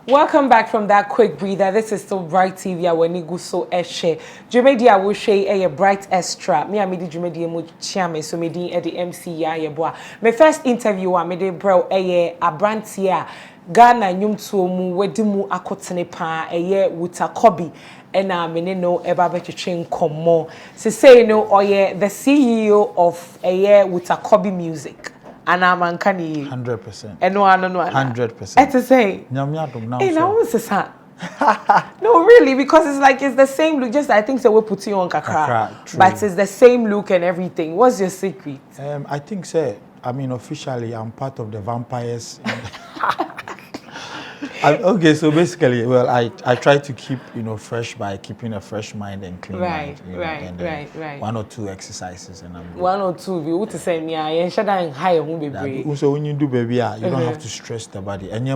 Welcome back from that quick breather. This is still Bright TV. When you go so eshe, Jumedia will share a Bright Extra. Me, I made Jumedia mu chairman, so me di the MC ya boa. My first interview, I made bro a brantia. Ghana nyum to mu wedimu akotene pa Wutah Kobby. And I no eba between komo. So say no the CEO of Wutah Kobby Music. And I'm uncanny 100%. And no, 100%. And to say, no, really, because it's like it's the same look. Just I think so. We put you on kakra, but it's the same look and everything. What's your secret? I think, sir. I mean, officially, I'm part of the vampires. Okay, so basically, well, I try to keep fresh by keeping a fresh mind and clean mind. Right. 1 or 2 exercises and I'm good. 1 or 2. We would say yeah, you should high baby. So when you do baby, you don't have to stress the body. And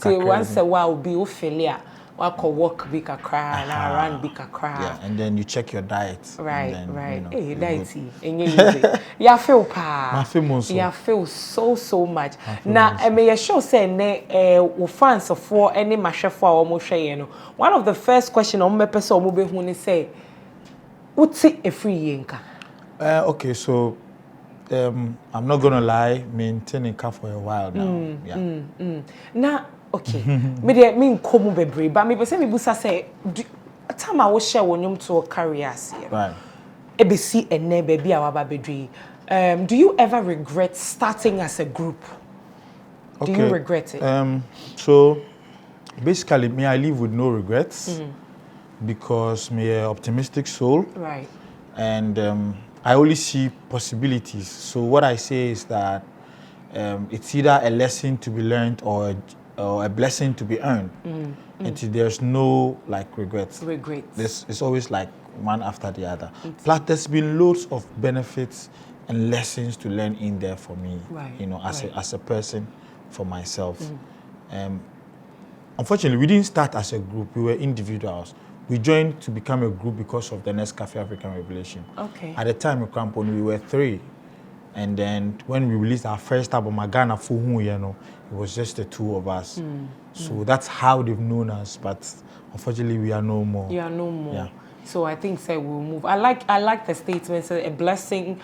once a while, be failure. Walk big cry and run big cry. Yeah, and then you check your diet. Right. Hey, diety. Yeah, feel pa. Yeah, feel so much. Now, I may sure say we fans for any mashe for almost share. One of the first questions on my person will be when say, "What's it a free yenka?" Okay, so I'm not gonna lie, maintaining car for a while now. Now. Okay. Me mean komu bebre, but me be say me busa say time I will share wonyum to careers here. Right. Ebesi ene baby awaba bedri. Do you ever regret starting as a group? Okay. Do you regret it? So basically me I live with no regrets because me an optimistic soul. Right. And I only see possibilities. So what I say is that it's either a lesson to be learned or a blessing to be earned. And there's no like regrets. It's always like one after the other. Plus there's been loads of benefits and lessons to learn in there for me. Right. As a person, for myself. Unfortunately, we didn't start as a group. We were individuals. We joined to become a group because of the Nescafe African Revelation. Okay. At the time of Crampon, we were 3. And then when we released our first album, Magana Fuhu, it was just the 2 of us. So that's how they've known us. But unfortunately, we are no more. You are no more. Yeah. So I think we'll move. I like the statement. So a blessing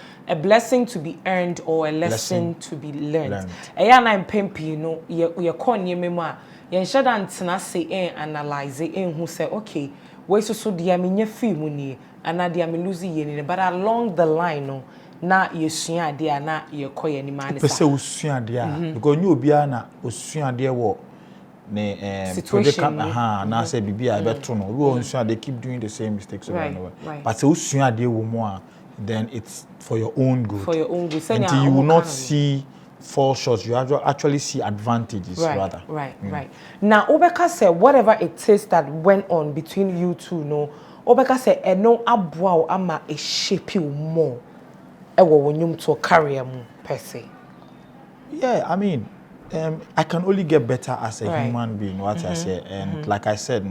to be earned or a lesson to be learned. And I'm pempi, you're calling your memoir. You should analyze it and who say, okay, where so dear me free money and na dear me losing but along the line, na yesua ade na yekoye ni man say usua ade because you obia na usua ade wo ne project na say bibia beto no we usua they keep doing the same mistakes over and over. But say usua ade wo mo then it's for your own good. Until you will not see fall short, you actually see advantages rather. Right. Now Obeka said whatever it is that went on between you two, Obeka said no aboa ama e shape you more. To carry per se. Yeah, I mean, I can only get better as a human being, what I say. And like I said,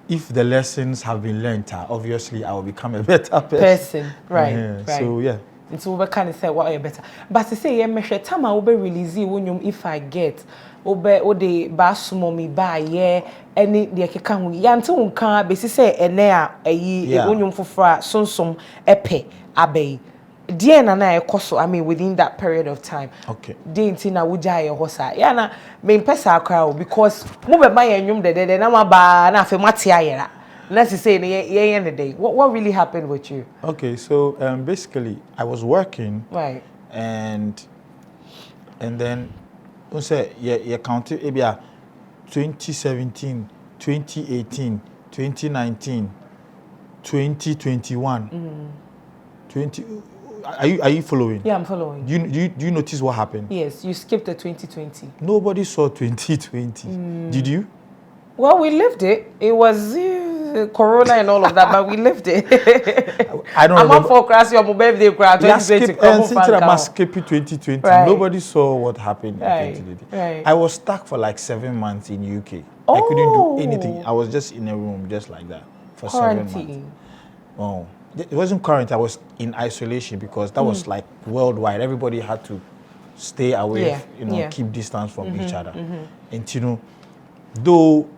if the lessons have been learned, obviously I will become a better person. Right. So, yeah. And so we can say what are better. But to say, time I will be releasing when if I get the basumo me buy any the keka yanto unka besi say enea unyum fofra sonsom epe abe. Dear na ekoso, I mean within that period of time. Okay. Dear na wuja ye hosa. Ya na me pesa crowd because mo be ma yenyum de na ma ba na afi mate ayera. Let's say ye end the day. What really happened with you? Okay, so basically I was working. Right. And then we say you count it 2017, 2018, 2019, 2021. 20 Are you following? Yeah, I'm following. Do you notice what happened? Yes, you skipped the 2020. Nobody saw 2020. Did you? Well, we lived it. It was Corona and all of that, but we lived it. I don't know. I'm for crash your birthday crash. I skip 2020. Right. Nobody saw what happened in 2020. Right. I was stuck for like 7 months in UK. I couldn't do anything. I was just in a room just like that for 7 months. Oh. It wasn't current. I was in isolation because that was like worldwide. Everybody had to stay away, keep distance from each other. And though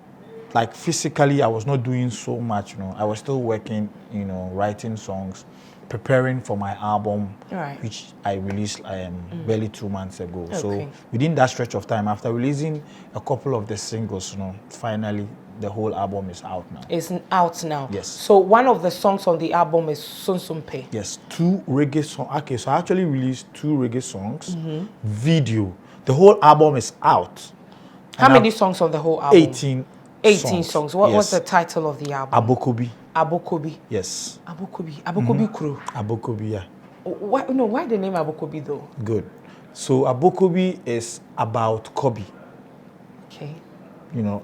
like physically I was not doing so much, I was still working, writing songs, preparing for my album, which I released barely 2 months ago. Okay. So within that stretch of time, after releasing a couple of the singles, finally the whole album is out now. It's out now. Yes. So one of the songs on the album is Sunsumpe. Yes, 2 reggae songs. Okay, so I actually released 2 reggae songs. Video. The whole album is out. How many songs on the whole album? 18 songs. What's the title of the album? Abokobi. Abokobi. Yes. Abokobi crew. Abokobi, yeah. Why the name Abokobi though? Good. So Abokobi is about Kobby. Okay.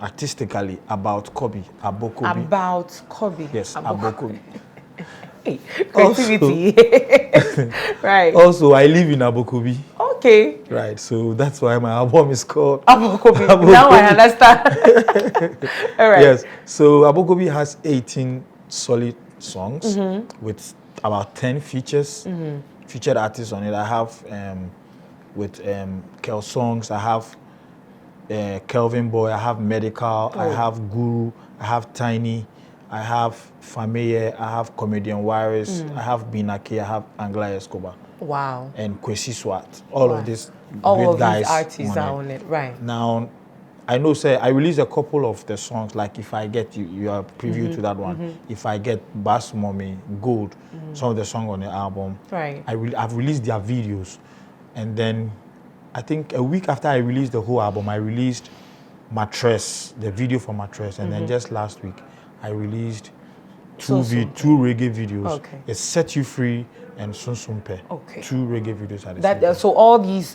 Artistically about Kobby. Abokobi. About Kobby. Yes, Abokobi. Hey, creativity. Right. Also, I live in Abokobi. Okay. Right, so that's why my album is called Abokobi. Now I understand. All right. Yes, so Abokobi has 18 solid songs with about 10 features, featured artists on it. I have with Kel Songs, I have Kelvin Boy, I have Medical, I have Guru, I have Tiny, I have Fameye, I have Comedian Warriors, I have Binaki, I have Angela Escobar. Wow. And Kwesi Swat. All of these great guys these artists are on it. Right. Now, I know, I released a couple of the songs, like If I Get You are preview to that one. If I Get Bass Mommy, Gold, some of the songs on the album. Right. I've released their videos. And then, I think a week after I released the whole album, I released Mattress, the video for Mattress. And then just last week, I released two reggae videos. Okay. It's Set You Free and Sunsumpe. Okay. 2 reggae videos at the same So all these,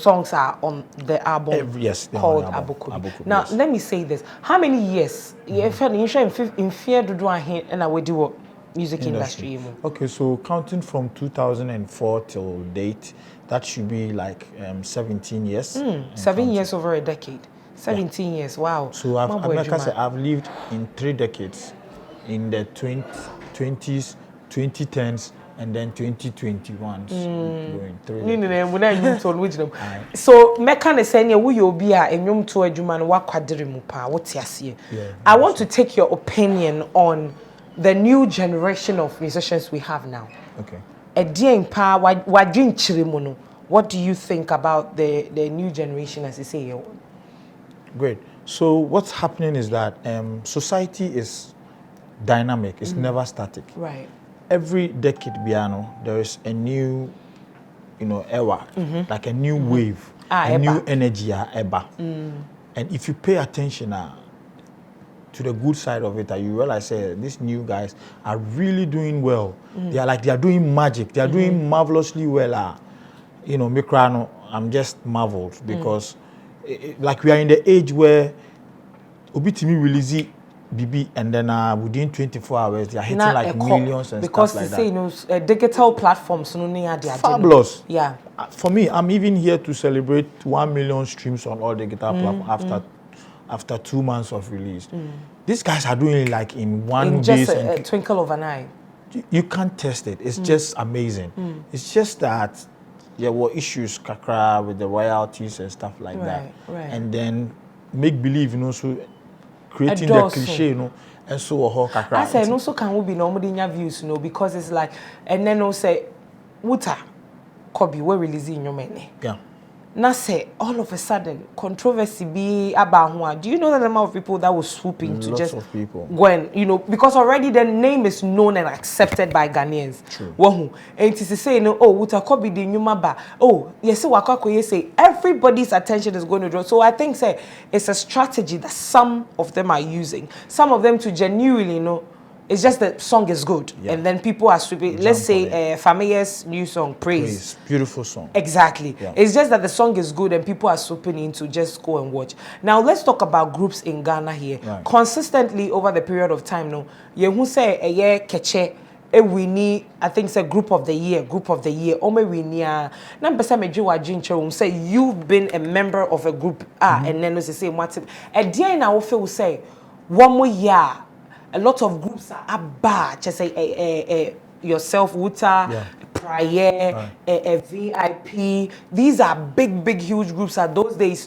songs are on the album called Abokobi. Now, let me say this. How many years, if you're in fear to do and I would do what music industry? Okay, so counting from 2004 till date, that should be like 17 years. 7 years over a decade. 17 years, wow. So I've lived in 3 decades. In the 20s, 2010s, and then 2021. So meka say wo ye obi a enwom to adwuma no wakwadere mu pa wo te ase. I want to take your opinion on the new generation of musicians we have now. Okay. Edien pa wadwen chire mu no. What do you think about the new generation, as you say? Great. So what's happening is that society is dynamic. It's never static. Right. Every decade, there is a new, era, like a new wave, a new energy, eba. And if you pay attention to the good side of it, you realize these new guys are really doing well. They are doing magic. They are doing marvelously well. Mikrano, I'm just marveled because, like, we are in the age where Obitimi release BB, and then within 24 hours they are hitting like millions and stuff like that. Because you say, digital platforms, fabulous. Yeah. For me, I'm even here to celebrate 1 million streams on all digital platforms after 2 months of release. These guys are doing it like in one day. Just a twinkle of an eye. You can't test it. It's just amazing. It's just that there were issues kakra with the royalties and stuff like that. Right. And then make believe, so creating the cliche, and so I say no, so can we be normally views, because it's like, and then no say, Wutah Kobby, we're releasing your money. Yeah. Now say all of a sudden controversy be about. Do you know the number of people that was swooping to Lots of people. When because already the name is known and accepted by Ghanaians. True. And it is saying, Wutah Kobby the new maba. Yes, say everybody's attention is going to draw. So I think it's a strategy that some of them are using. Some of them to genuinely it's just the song is good, and then people are sweeping. Let's say Fameye's new song, Praise. Beautiful song. Exactly. Yeah. It's just that the song is good and people are swooping in to just go and watch. Now let's talk about groups in Ghana here. Right. Consistently over the period of time, who say a year keche we need, I think it's a group of the year. Ome we need. Number some say you've been a member of a group and then we say what at the end I will feel say 1 more year. A lot of groups are bad. Just say yourself, Wutah, Prayer, VIP. These are big, huge groups. At those days,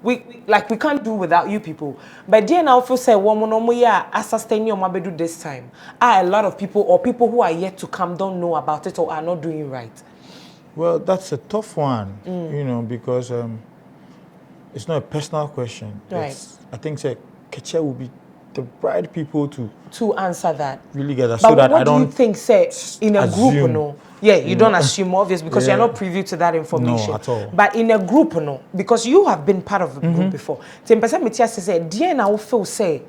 we can't do without you people. But then I also say woman no yeah sustain your mabedu this time. A lot of people or people who are yet to come don't know about it or are not doing right. Well, that's a tough one, you know, because it's not a personal question. Right. I think say Keche will be the right people to answer that. Really get that. But so that what I don't do you think, say, in a assume, group, no? Yeah, you don't assume, obvious, because yeah. you're not privy to that information. No, at all. But in a group, no, because you have been part of a group before. 10% me say, dear now feel say,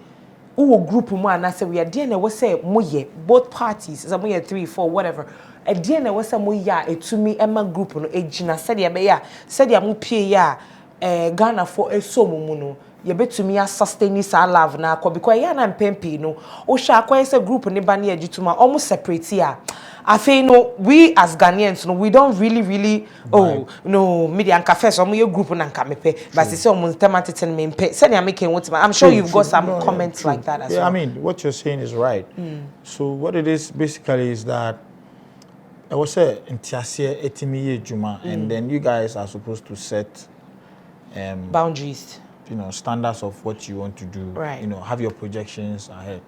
who group mo and I say we are dear na we say moye both parties, some moye 3, 4, whatever. A dear na we say moye a to me Emma group no e gina said ya be ya said ya mo pie ya Ghana for a so mu no. You bet to me a sustain this love na because ya na mpempi no o sha kwa say group ne ba na agituma almost separate here. I feel no we as Ghanaians no we don't really oh no media and cafe so your group na nka mepe but say almost thematic me mpe say na making what I'm sure you've got some comments like that as well. I mean what you're saying is right. So what it is basically is that I was say ntiase etimi ejuma and then you guys are supposed to set boundaries, you know, standards of what you want to do, right. You know, have your projections ahead.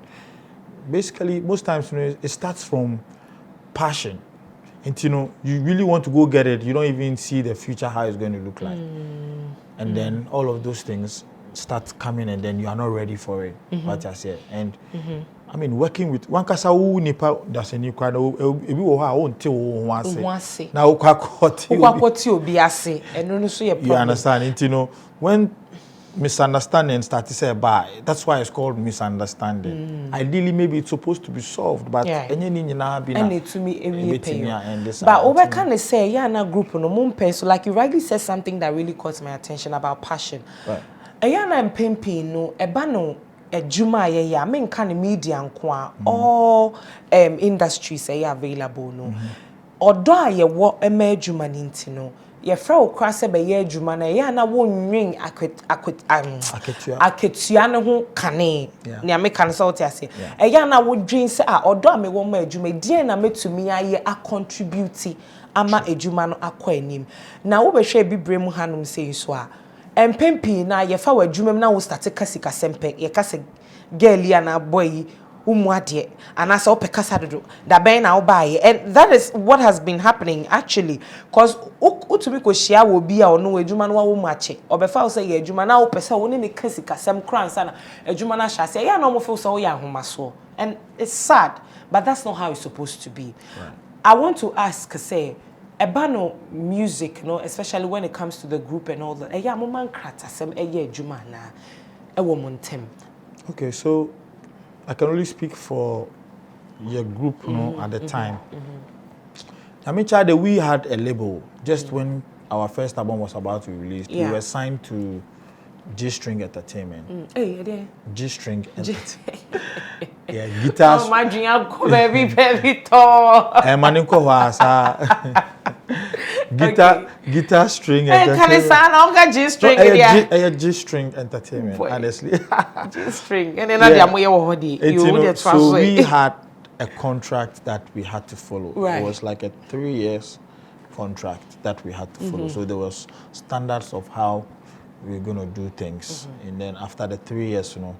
Basically, most times, you know, it starts from passion. And, you know, you really want to go get it. You don't even see the future, how it's going to look like. And then all of those things start coming and then you are not ready for it, what I said. And, I mean, working with one kasa who nipa that's a new kind of ebi wo ha won te wo ho ase na wo kwakoti obi ase eno no so ye problem. You understand? You know, when misunderstanding starts to say bye, that's why it's called misunderstanding. Ideally maybe it's supposed to be solved, but enye ni nyina bi na and it to me every pay. But over can I say yeah na group no mum pay so like you rightly said something that really caught my attention about passion. Right. Eya na mpempi no eba no ejuma ye I mean kind of media nko all industries are available no. Odo a ye wo ema ejuma ni nti no ye fra okra se be ye ejuma na ye na wo nwin aketua ne ho kane ne American salt ase eya na wo dwin se odo a me wo ma ejuma die na metumi aye a contribute ama ejuma no akọ anim na wo be hwe bibre mu hanum sei so a empempi na ye fa wa ejuma na wo start kasika sempe ye kase girl ya na boy umuade anasa opekasa dodo da ben na obaye and that is what has been happening actually cause utumi ko hia wo bi a ono ejuma no wo mache obefa wo say ejuma na opesa wo ne kasika sem kransa na ejuma na hya say ya na omofo so wo ya ahomaso and it's sad but that's not how it's supposed to be. Right. I want to ask say ebano music no especially when it comes to the group and all that ya mo man krata sem ejuma na ewo montem. Okay, so I can only speak for your group, you know, at the time. I mean, child, we had a label just when our first album was about to be released. We were signed to G-String Entertainment. G-String Entertainment. Yeah, guitars. Oh, my dream, I'm very tall. Guitar string entertainment. Can I G-string? G-string entertainment, honestly. G-string. And then so we had a contract that we had to follow. Right. It was like a 3 years contract that we had to follow. So there was standards of how we were going to do things. And then after the 3 years, you know,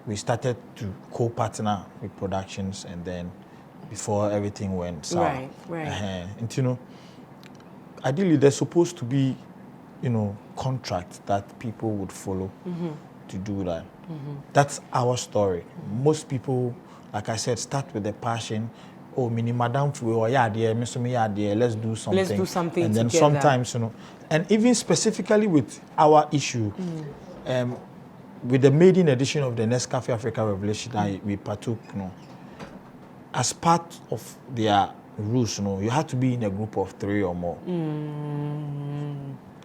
we started to co-partner with productions, and then before everything went sour. Right. And you know, ideally there's supposed to be, you know, contracts that people would follow to do that. That's our story. Most people, like I said, start with the passion. Oh, mini madam for yeah, dear, let's do something. Let's do something and then together. Sometimes, you know, and even specifically with our issue, with the maiden edition of the Nescafe Africa Revelation that we partook, you know, as part of their rules, you know, you have to be in a group of 3 or more.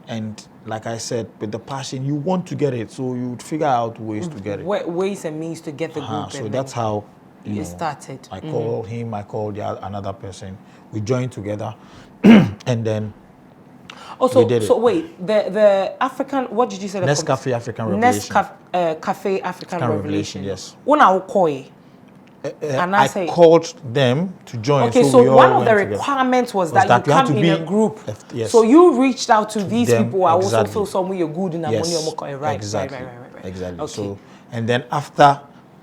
And like I said, with the passion, you want to get it, so you would figure out ways to get it. Ways and means to get the group. So that's how you started. I called him, I called another person. We joined together, and then also, so wait, the African, what did you say? Nescafe African Revelation. Cafe African Revelation. Yes. Una ukoi. I called them to join. Okay, so one of the requirements was that you come in a group. Yes. So you reached out to these them, people who also exactly. feel somewhere you're good in Yes, right, exactly. right. Exactly. Okay. So, and then after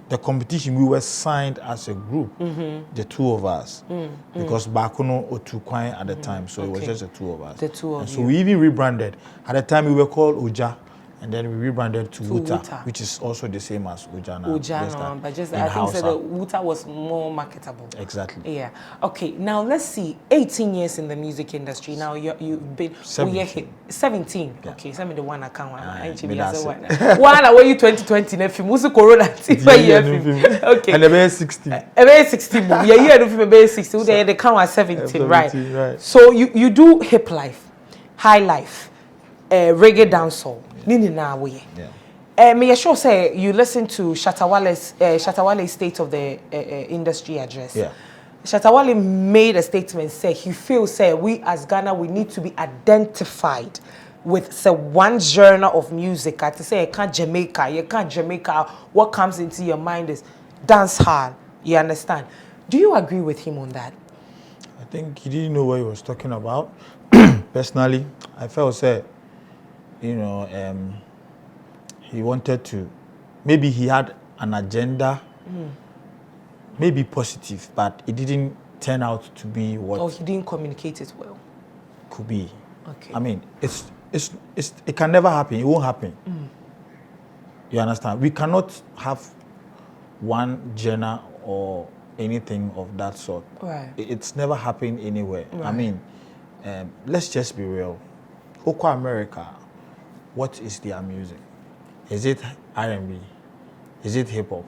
the competition, we were signed as a group, the two of us, because Bakuno Otukwai at the time, so it was just the two of us. The two of you. So we even rebranded. At the time, we were called Oja, and then we rebranded to Wutah, which is also the same as Oja now. But just I think so the Wutah was more marketable. Exactly. Yeah. Okay. Now let's see. 18 years in the music industry. Now you've been 17. 17. Yeah. Okay. Send me the one account. One were you 2020? If you musu corona, okay. And about 60. About 60. Yeah, you know about 60. The count was 17, right? So you do hip life, high life, reggae dancehall. Yeah. May I sure say you listen to Shatawale's State of the Industry address. Yeah. Shatawale made a statement say he feels we as Ghana we need to be identified with one genre of music. I to say you can't Jamaica. What comes into your mind is dance hall. You understand? Do you agree with him on that? I think he didn't know what he was talking about. Personally, I felt he wanted to, maybe he had an agenda, maybe positive, but it didn't turn out to be what. Or he didn't communicate it well. Could be. Okay. I mean, it can never happen. It won't happen. You understand? We cannot have one genre or anything of that sort. Right. It's never happened anywhere. Right. I mean, let's just be real. Oko America, what is their music? Is it R&B? Is it hip hop?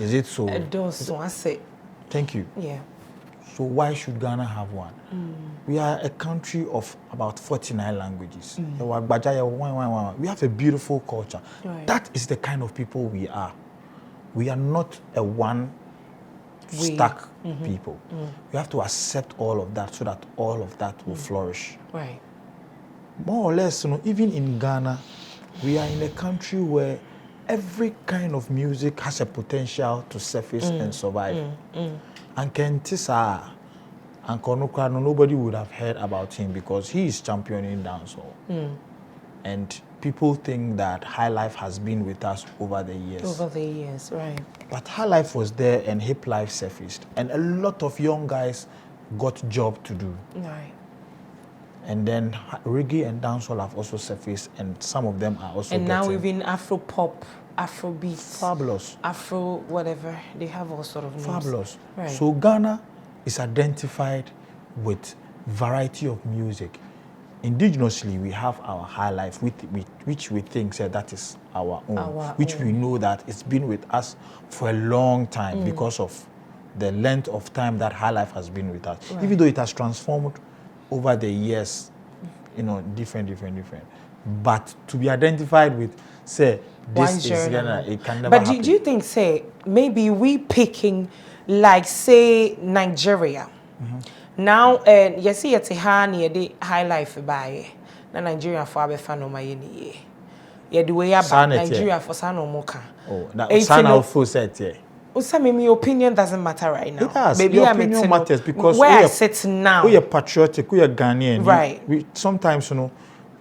Is it soul? It does. So I say. Thank you. Yeah. So why should Ghana have one? We are a country of about 49 languages. We have a beautiful culture. Right. That is the kind of people we are. We are not a one-stack people. We have to accept all of that so that all of that will flourish. Right. More or less, even in Ghana, we are in a country where every kind of music has a potential to surface and survive. And Kentisa and Konokrano, nobody would have heard about him because he is championing dancehall. And people think that High Life has been with us over the years. Over the years, right. But High Life was there and Hip Life surfaced. And a lot of young guys got job to do. Right. And then reggae and dancehall have also surfaced, and some of them are also. And now even Afro pop, Afro beat, fabulous, Afro whatever, they have all sort of names. Fabulous. Right. So Ghana is identified with variety of music. Indigenously, we have our High Life, which we think that is our own, we know that it's been with us for a long time because of the length of time that High Life has been with us. Right. Even though it has transformed over the years, different. But to be identified with, say, this is Ghana, it can never happen. But do you think, say, maybe we picking, like, say, Nigeria? Now, you see, it's a High Life by Nigeria for Abefa no Mayeni. Yeah, the way about Nigeria for Sano Moka. Oh, that Sana full set, yeah. My opinion doesn't matter right now. It does. Maybe your opinion matters because where I sit now. We are patriotic. We are Ghanaian. Right. We sometimes,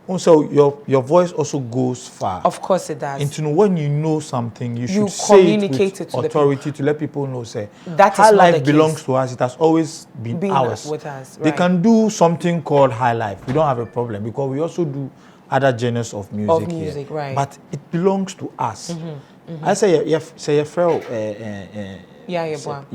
also your voice also goes far. Of course it does. And when you know something, you should communicate it with authority to let people know. Say that High Life belongs to us. It has always been ours. With us. Right. They can do something called High Life. We don't have a problem because we also do other genres of music here. Right. But it belongs to us. I say your friend Yayeboa.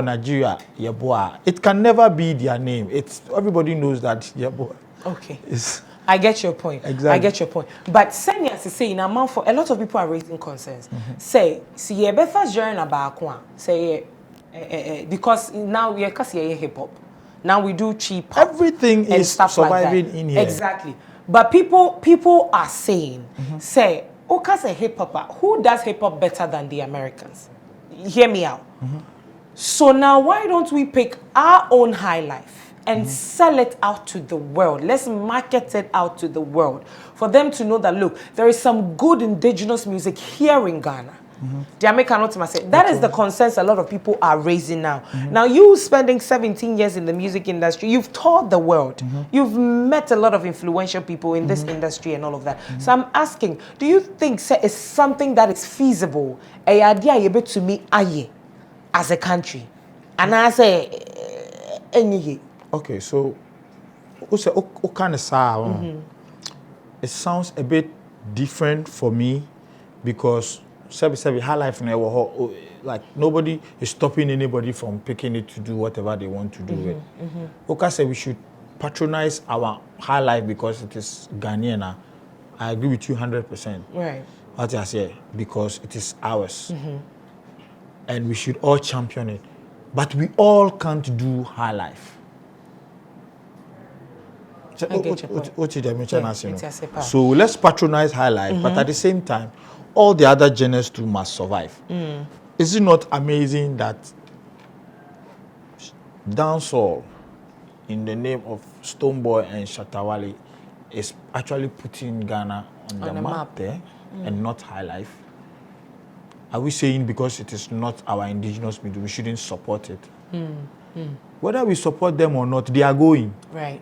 Nigeria, Yeboa. It can never be their name. It's everybody knows that Yeboa. Okay. I get your point. Exactly. I get your point. But Senya to say in a month for a lot of people are raising concerns. Say, see ye first journey about one. Say because now we are hip hop. Now we do cheap pop. Everything and is stuff surviving like that. in here. Exactly. But people are saying, say, Oka's a hip hopper. Who does hip hop better than the Americans? Hear me out. So now why don't we pick our own High Life and sell it out to the world? Let's market it out to the world for them to know that, look, there is some good indigenous music here in Ghana. The American not say that is the concerns a lot of people are raising now. Now you spending 17 years in the music industry, you've toured the world. You've met a lot of influential people in this industry and all of that. So I'm asking, do you think it's something that is feasible? A idea you bet to me as a country, and I say okay, so what kind of sound? It sounds a bit different for me because high life now, like nobody is stopping anybody from picking it to do whatever they want to do with. Okay, say we should patronize our high life because it is Ghanaian. I agree with you 100%. Right. What I say, because it is ours. And we should all champion it. But we all can't do high life. So let's patronize high life, but at the same time, all the other genres too must survive. Is it not amazing that dancehall, in the name of Stonebwoy and Shatawale, is actually putting Ghana on the map there and not high life? Are we saying because it is not our indigenous media, we shouldn't support it? Whether we support them or not, they are going. Right.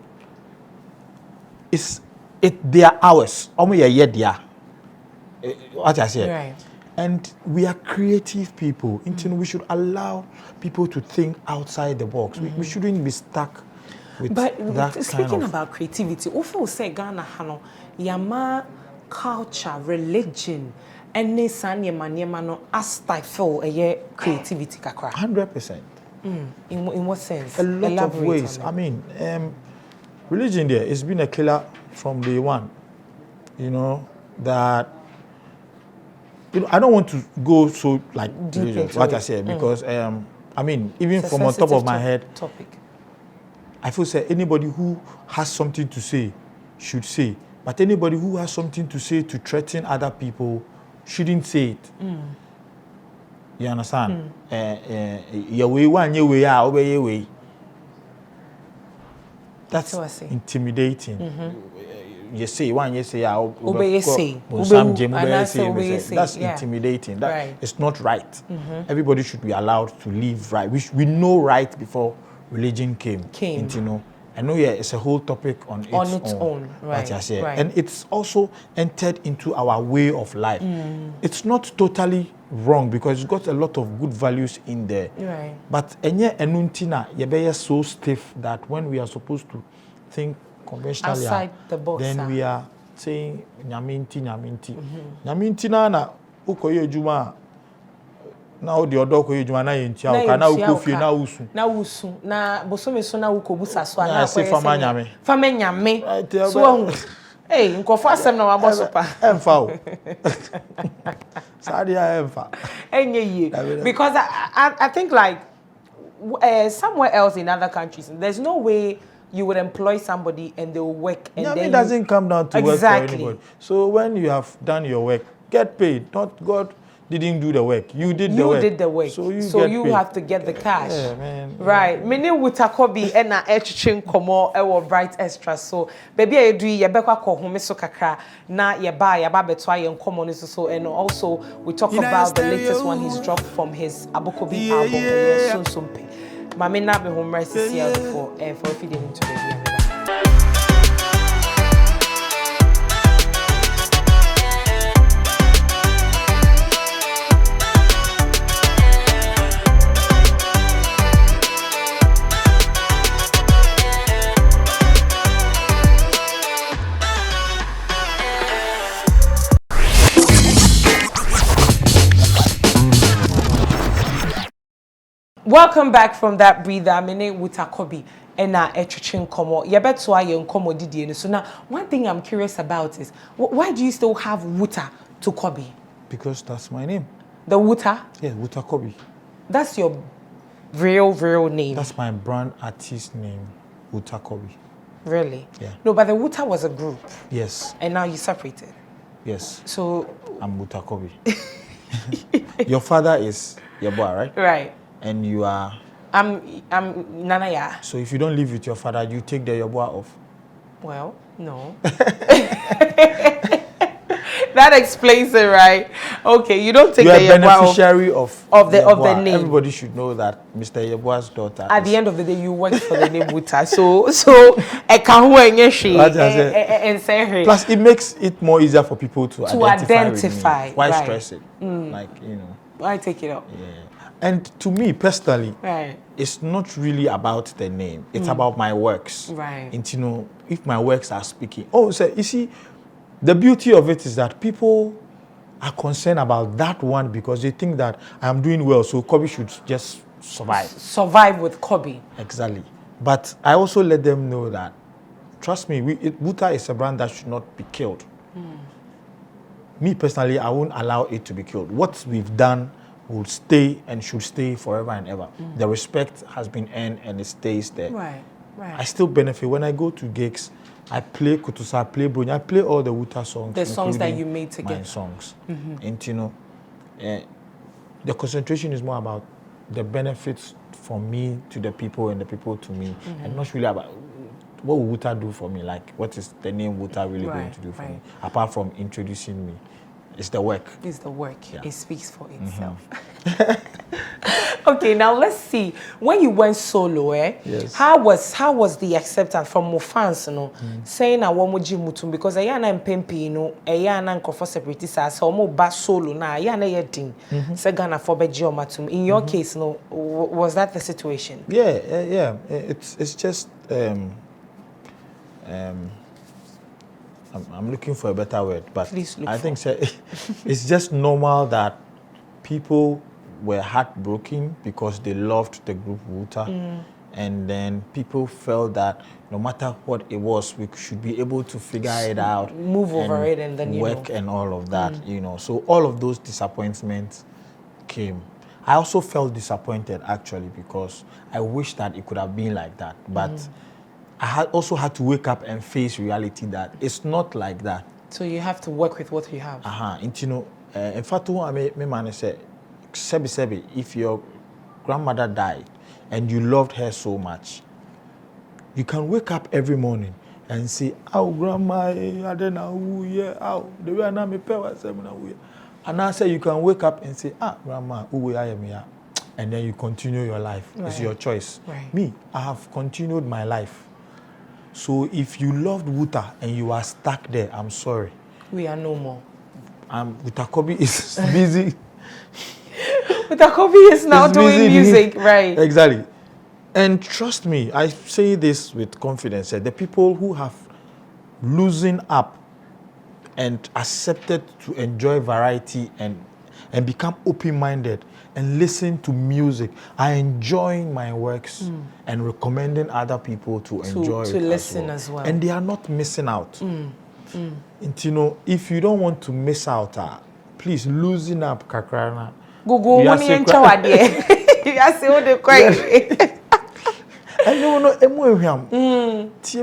They are ours. What I say. Right. And we are creative people. We should allow people to think outside the box. We shouldn't be stuck with that speaking about creativity, also say Ghana hano yama culture, religion, and nisan yema no astifle a creativity kakra. 100%. In what sense? A lot of ways. I mean, religion there has been a killer from day one. You know, that I don't want to go so like religion, what I say, because I mean, even from on top of my head, I feel say anybody who has something to say should say, but anybody who has something to say to threaten other people shouldn't say it. You understand? Your way one, your way out, obey your way. That's intimidating. You say one, you say obey say. That's intimidating. That is not right. Everybody should be allowed to live right. We know right before religion came. You know, I know it's a whole topic on its own. Right. And it's also entered into our way of life. It's not totally wrong because it's got a lot of good values in there. Right. But enuntina yebeye so stiff that when we are supposed to think conventionally outside the box, then we are saying nyaminti. Nyaminti na ukoye ejuma na odi odo koye ejuma na yentia o kana ukofie na usu na bosome so na ukobusa so na fama nyame so hey, nkofo asem na waboso pa. Emfa o. Sadia emfa. Enye ye. Because I think like somewhere else in other countries, there's no way you would employ somebody and they will work and then it doesn't come down to work for anybody. So when you have done your work, get paid. Not God didn't do the work. You did the work. You did the work. So you have to get the cash. Yeah, man. Right. Many Wutah Kobby and na etching komo ewo bright extra. So baby I do ye bekwa ko home so kakra na ye ba betwa ye nkomo no so and also we talk about the latest one he's dropped from his Abokobi album Sunsumpe. Mama na be home right here for feeding into baby. Welcome back from that breather. My name is Wutah Kobby and na etching komo. You bet to aye komo didi. So now one thing I'm curious about is why do you still have Wutah to Kobby? Because that's my name. The Wutah? Yeah, Wutah Kobby. That's your real name. That's my brand artist name, Wutah Kobby. Really? Yeah. No, but the Wutah was a group. Yes. And now you separated. Yes. So I'm Wutah Kobby. Your father is your boy, right? Right. And you are? I'm Nanaya. So if you don't live with your father, you take the Yoboa off? Well, no. That explains it, right? Okay, you don't take You're the a beneficiary of the name. Everybody should know that Mr. Yeboah's daughter. At the end of the day, you work for the name Wutah. So I can't and say her. Plus, it makes it more easier for people to identify. With me. Why right. stress it? Like, you know. Why take it up? Yeah. And to me personally, right, it's not really about the name. It's about my works. Right. And you know, if my works are speaking. Oh, so you see, the beauty of it is that people are concerned about that one because they think that I'm doing well, so Kobby should just survive. Survive with Kobby. Exactly. But I also let them know that, trust me, Wutah is a brand that should not be killed. Me personally, I won't allow it to be killed. What we've done will stay and should stay forever and ever. The respect has been earned and it stays there. Right. I still benefit when I go to gigs. I play Kutusa, I play Brony, I play all the Wutah songs. The songs that you made together. My songs. And you know, the concentration is more about the benefits from me to the people and the people to me, and not really about what will Wutah do for me. Like, what is the name Wutah really going to do for me? Apart from introducing me, it's the work. It's the work. Yeah. It speaks for itself. Mm-hmm. Okay, now let's see. When you went solo, yes. How was the acceptance from your fans, you know, saying I want mutum because I am pempi, you know, I am for separatists, so mo ba solo na, I am a thing. Say Ghana for beji matum. In your case, no, was that the situation? Yeah. It's just I'm looking for a better word, but I think it's just normal that people were heartbroken because they loved the group Wutah, and then people felt that no matter what it was, we should be able to figure it out, move over it, and then work and all of that, you know. So all of those disappointments came. I also felt disappointed actually because I wish that it could have been like that, but I also had to wake up and face reality that it's not like that. So you have to work with what you have. And you know, in fact, what I mean, said, Sebi, if your grandmother died and you loved her so much, you can wake up every morning and say, "Oh, grandma, I don't know, yeah, oh, the way I know me parents, and I say you can wake up and say, grandma, who I am here," and then you continue your life. Right. It's your choice. Right. Me, I have continued my life. So if you loved Wutah and you are stuck there, I'm sorry. We are no more. Wutah Kobby is busy. Wutah Kobby is now doing music, right? Exactly. And trust me, I say this with confidence, that the people who have loosened up and accepted to enjoy variety and become open-minded and listen to music are enjoying my works and recommending other people to enjoy it listen as well. And they are not missing out. And you know, if you don't want to miss out, please loosen up, kakrana. Google money and chawade. You are saying the crazy. I don't know.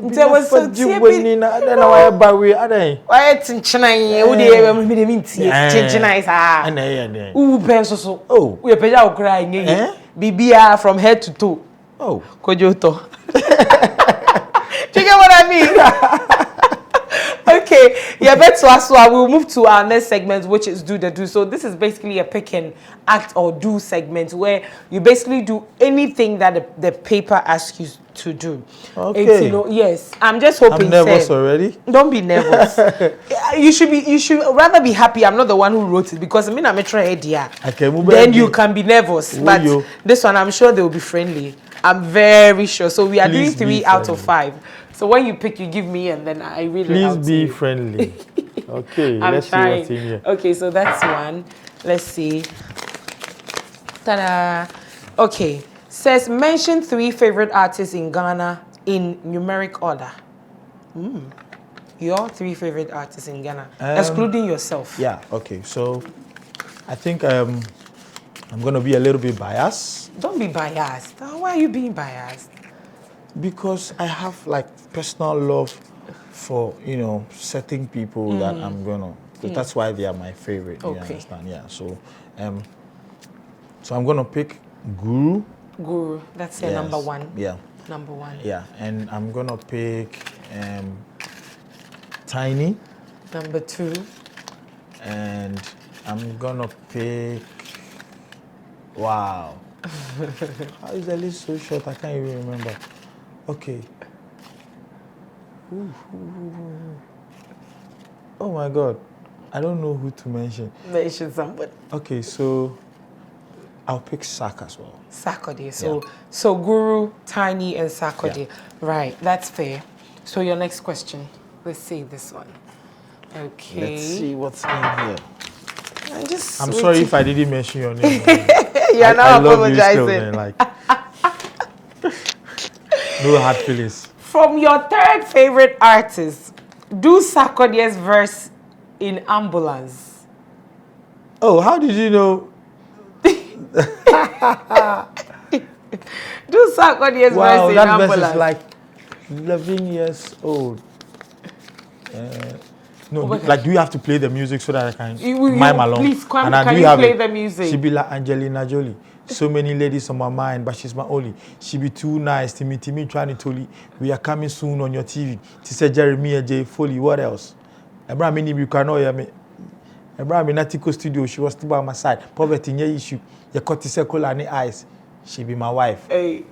There was so when I bury other. Why it's in China? Who the me mean China is who pencil so. Oh, we are peja crying. Bibia from head to toe. Oh, Kojoto. Do you get what I mean? Okay, yeah, but so we'll move to our next segment, which is Do the Do. So this is basically a pick and act or do segment where you basically do anything that the paper asks you to do. Okay. It's, you know, yes, I'm just hoping. I'm nervous already. Don't be nervous. You should rather be happy. I'm not the one who wrote it because I mean I'm a trade here. Okay, then you can be nervous. But this one, I'm sure they will be friendly. I'm very sure. So we are doing 3 out of 5. So when you pick, you give me, and then I read it out. Please be friendly. Okay, let's see what's in here. Okay, so that's one. Let's see. Ta-da. Okay, says mention 3 favorite artists in Ghana in numeric order. Your 3 favorite artists in Ghana, excluding yourself. Yeah. Okay. So I think I'm gonna be a little bit biased. Don't be biased. Why are you being biased? Because I have like personal love for, you know, certain people that I'm gonna. So that's why they are my favorite. Okay. You understand? Yeah. So, so I'm gonna pick Guru. Guru. That's your number 1. Yeah. Number 1. Yeah, and I'm gonna pick Tiny. Number 2. And I'm gonna pick. Wow. How is the list so short? I can't even remember. Okay. Oh my God. I don't know who to mention. Mention somebody. Okay, so I'll pick Sak as well. Sakode. So Guru, Tiny, and Sakode. Yeah. Right, that's fair. So your next question. Let's see this one. Okay. Let's see what's in here. I'm sorry if I didn't mention your name. You're not apologizing. Man, like, no hard feelings. From your third favorite artist, do Sakode's verse in Ambulance. Oh, how did you know? Do Sakode's verse in that Ambulance. verse is like 11 years old. No, like, do you have to play the music so that I can mime along? Please, can you play the music? She be like Angelina Jolie. So many ladies on my mind, but she's my only. She be too nice to me trying to tell you, we are coming soon on your TV. She said Jeremiah J. Foley, what else? Abraham, you can know me. Abraham in Atiko Studio, she was still by my side. Poverty, no issue. You cut the circle and the eyes. She be my wife. Hey.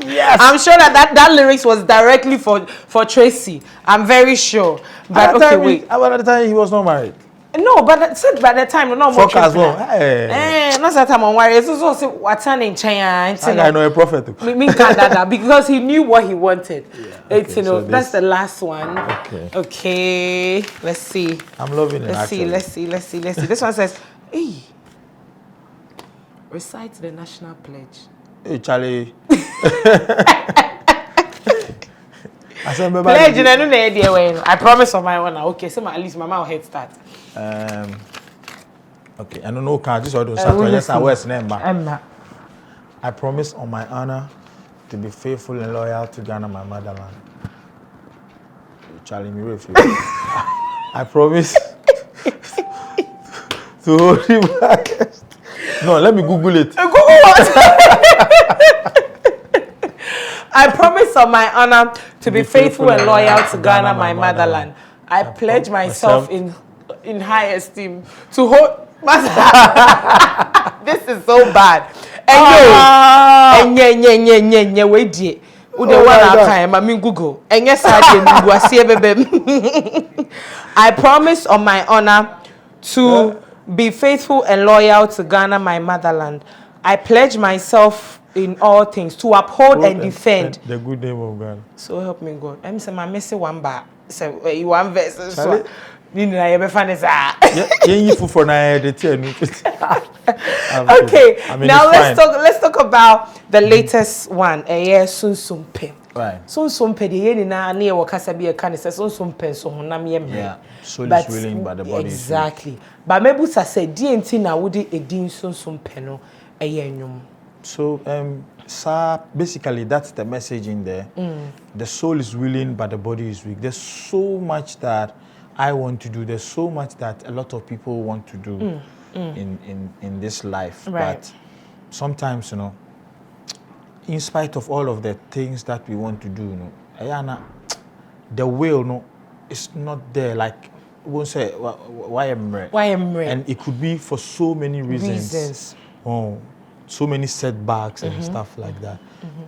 Yes. I'm sure that lyrics was directly for Tracy. I'm very sure. But okay, wait. At the time, he was not married. No, but said by the time, no more. Fuck as well. Hey. Not that time on worry. It's also what's in China. I know a prophet. Me Canada because he knew what he wanted. Yeah, okay, so that's the last one. Okay. Let's see. I'm loving it. Let's see. This one says, "Hey, recite the national pledge." Hey, Charlie. I promise on my own. Okay, so at least my mouth head start. Okay, I don't know. Can I just order something? Yes, I was Emma. I promise on my honor to be faithful and loyal to Ghana, my motherland. Charlie, me real. I promise to hold you back. No, let me Google it. Google what? I promise on my honor to be faithful and loyal to Ghana, my motherland. I pledge myself in high esteem to hold. This is so bad. And wait, Google. I promise on my honor to be faithful and loyal to Ghana, my motherland. I pledge myself in all things to uphold and defend the good name of God. So help me God. I'm saying my messy one bar. So you one verse. So you know I ever find this. Okay. Now let's talk about the latest one. Sun Sumpe. Right. Sun Sumpe. The yen na near Wakasabi a can say Sun Sumpe. So honam yem. Yeah. Soul is willing, but the body exactly. Is weak. But maybe said DNT na would a din Sun Sumpe no a yenyum. So, basically, that's the message in there. The soul is willing, but the body is weak. There's so much that I want to do. There's so much that a lot of people want to do in this life. Right. But sometimes, in spite of all of the things that we want to do, the will, it's not there. Like, we won't say, why am I? And it could be for so many reasons. Oh. So many setbacks and stuff like that.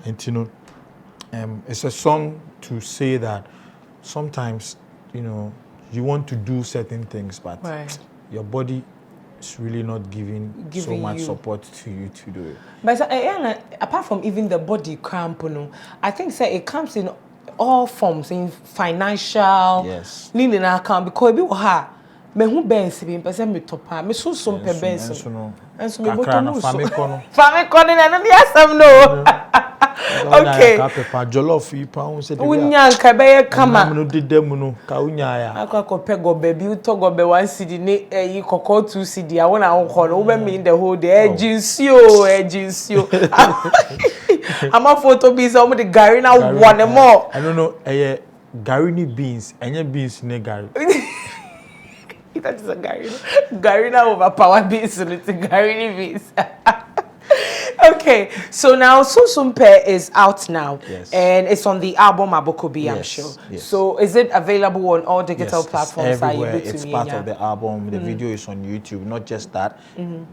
And it's a song to say that sometimes you want to do certain things, but your body is really not giving so much support to you to do it. But apart from even the body cramp, I think it comes in all forms, in financial, yes, because me who bensi bi mpese me topa me so pe bensi enso me boto no so fami kono na no asem no okay ka jollof yi pa un se de unya nka be ye kama no dedem no ka unya ya akwa pe gobe bi to gobe 1 cd ne yi kokko 2 cd a wona won no we me in the whole day ejinsio ama photo bi so mo de gari na one more I don't know gari ni beans enye beans ne gari. That is a Garina overpower beans with Garini beans. Okay, so now Susumpe is out now, yes, and it's on the album Abokobi, yes, I'm sure. Yes. So is it available on all digital yes, platforms? It's everywhere. It's part of the album. The video is on YouTube. Not just that,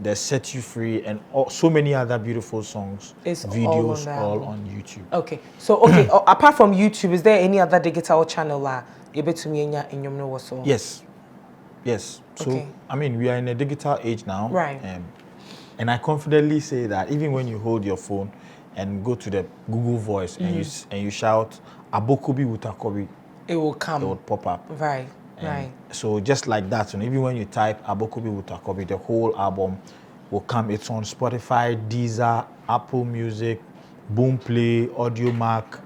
they Set You Free and so many other beautiful songs, It's videos, all on YouTube. Okay, so okay, apart from YouTube, is there any other digital channel Yes, yes. So okay. I mean, we are in a digital age now, right? And I confidently say that even when you hold your phone and go to the Google Voice and you shout Abokobi Wutah Kobby, it will come. It will pop up. Right. Right. So just like that, even when you type Abokobi Wutah Kobby, the whole album will come. It's on Spotify, Deezer, Apple Music, Boomplay, Audiomack.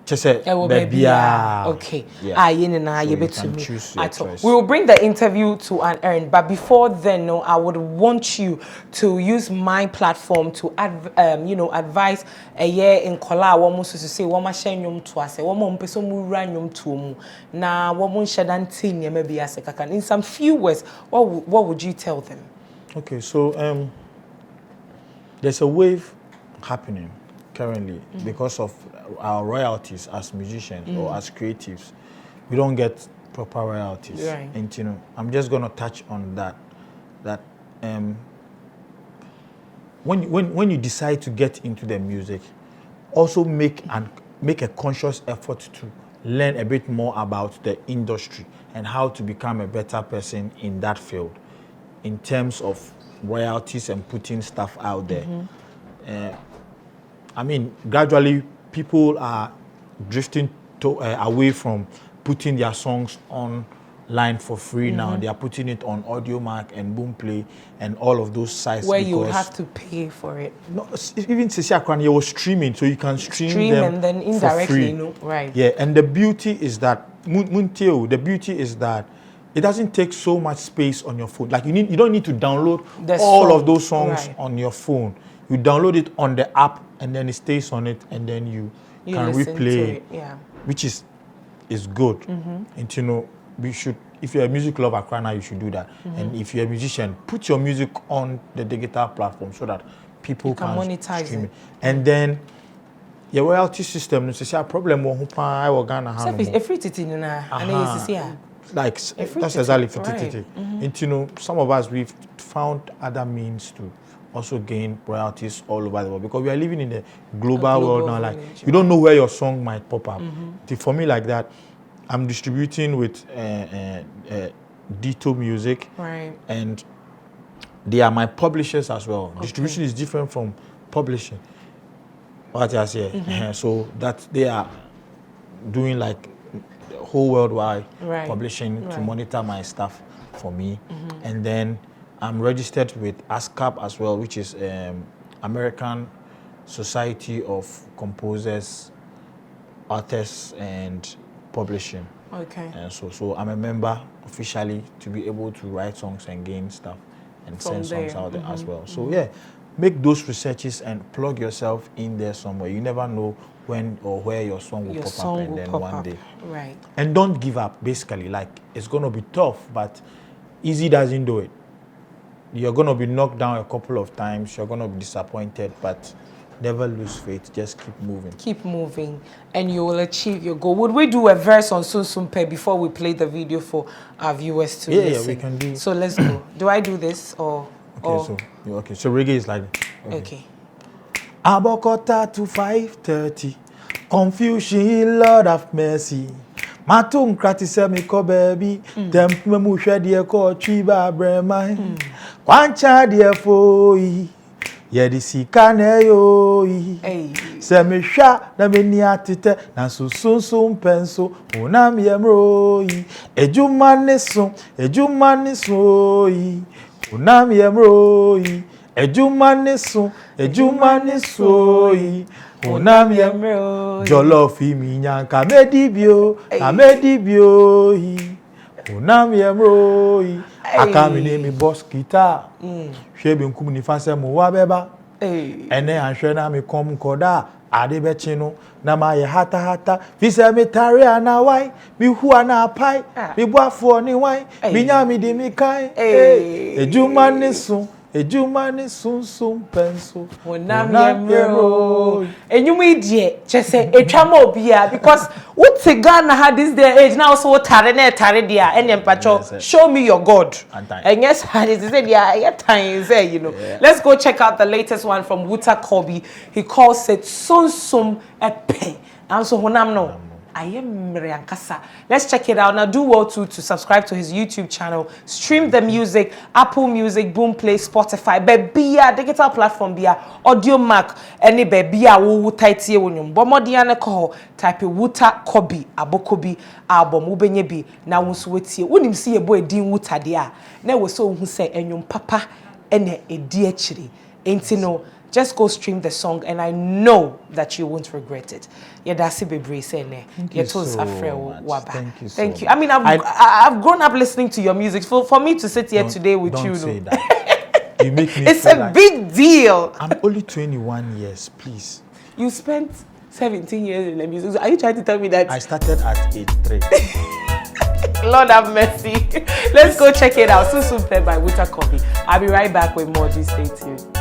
Okay. Yeah. So you can choose your choice. We will bring the interview to an end, but before then, no, I would want you to use my platform to advise a year in kola woman to say woman share nyom to us, woman person mu ran nyom to mu na woman shadan tin maybe as a kakan. In some few words, what would you tell them? Okay, so there's a wave happening currently because of our royalties as musicians or as creatives. We don't get proper royalties. Right. And I'm just gonna touch on that when you decide to get into the music, also make a conscious effort to learn a bit more about the industry and how to become a better person in that field in terms of royalties and putting stuff out there. I mean, gradually people are drifting away from putting their songs online for free now. They are putting it on Audiomack and Boomplay and all of those sites. Where you would have to pay for it. No, even Sisiakran, you were streaming, so you can stream them and then indirectly, for free. Right. Yeah, and the beauty is that the beauty is that it doesn't take so much space on your phone. Like you don't need to download all of those songs on your phone. You download it on the app and then it stays on it and then you can replay it. Yeah. Which is good. And we should, if you're a music lover, you should do that. And if you're a musician, put your music on the digital platform so that people can monetize stream it. And then your royalty system is a problem. Like that's exactly 50-50. And some of us, we've found other means to also gain royalties all over the world because we are living in a global world now. Like you don't know where your song might pop up. For me, like that, I'm distributing with Dito Music, right? And they are my publishers as well. Okay. Distribution is different from publishing. What I say, so that they are doing like whole worldwide publishing to monitor my stuff for me, and then I'm registered with ASCAP as well, which is American Society of Composers, Artists, and Publishing. Okay. And so I'm a member officially to be able to write songs and gain stuff and send songs out there as well. So yeah, make those researches and plug yourself in there somewhere. You never know when or where your song will pop up, and then one day. Right. And don't give up. Basically, like it's gonna be tough, but easy doesn't do it. You're gonna be knocked down a couple of times. You're gonna be disappointed, but never lose faith. Just keep moving. Keep moving, and you will achieve your goal. Would we do a verse on Susumpe before we play the video for our viewers to listen? Yeah, we can do. So let's go. Do I do this or? Okay, so reggae is like. Okay. Abokota to 5:30. Confusion, Lord of mercy. Matung kratise mi ko baby. Tempe mu hwede ko twiba bremai. Kwancha de foi. Yedi sika na yo yi. Se me hwa na me ni atete na susunsun penso onam yemro yi. Ejuma ne so yi. Onam yemro yi. Ejuma ne so yi. Onam yemro jollof mi nyanka medibio yi. Onam yemro yi. Akami ne mi boss guitar. Shebi nkum ni fase mo wa beba. Ene anhwe na me kom koda ade be chino na ma ye hata fise me tare ana wai mi hu ana pai mi boafo ni wai mi nya mi di mi kai ejuma ne so Ejumani sunsum pencil. Onamyemro. And you made ye just say a tramo beer because what's a Ghana had this day age now so taradia and then patrol. Show me your God. And yes, had it said yeah, time say you know. Let's go check out the latest one from Wutah Kobby. He calls it sunsum epe. And so honam no. I am Mriankasa. Let's check it out. Now do well to subscribe to his YouTube channel. Stream the music, Apple Music, Boomplay, Spotify, Bebia, digital platform bia, Audio Mac, any Bebia wo tightie wonyum. Bomodiane ko type Wutah Kobby, Abokobi album ubenye bi na wonso wetie. Wonim see ebo edin Wutah dia. Na we so hu say enyum papa ene edi akiri. Enti no just go stream the song and I know that you won't regret it. Yeah, that's it, baby. Thank you so much. Thank you. I mean, I've grown up listening to your music. For me to sit here today with you, don't say that. You make me. It's a big deal. I'm only 21 years, please. You spent 17 years in the music. Are you trying to tell me that? I started at age 3. Lord have mercy. Let's go check it out. Soon played by Wutah Kobby. I'll be right back with more. Just stay tuned.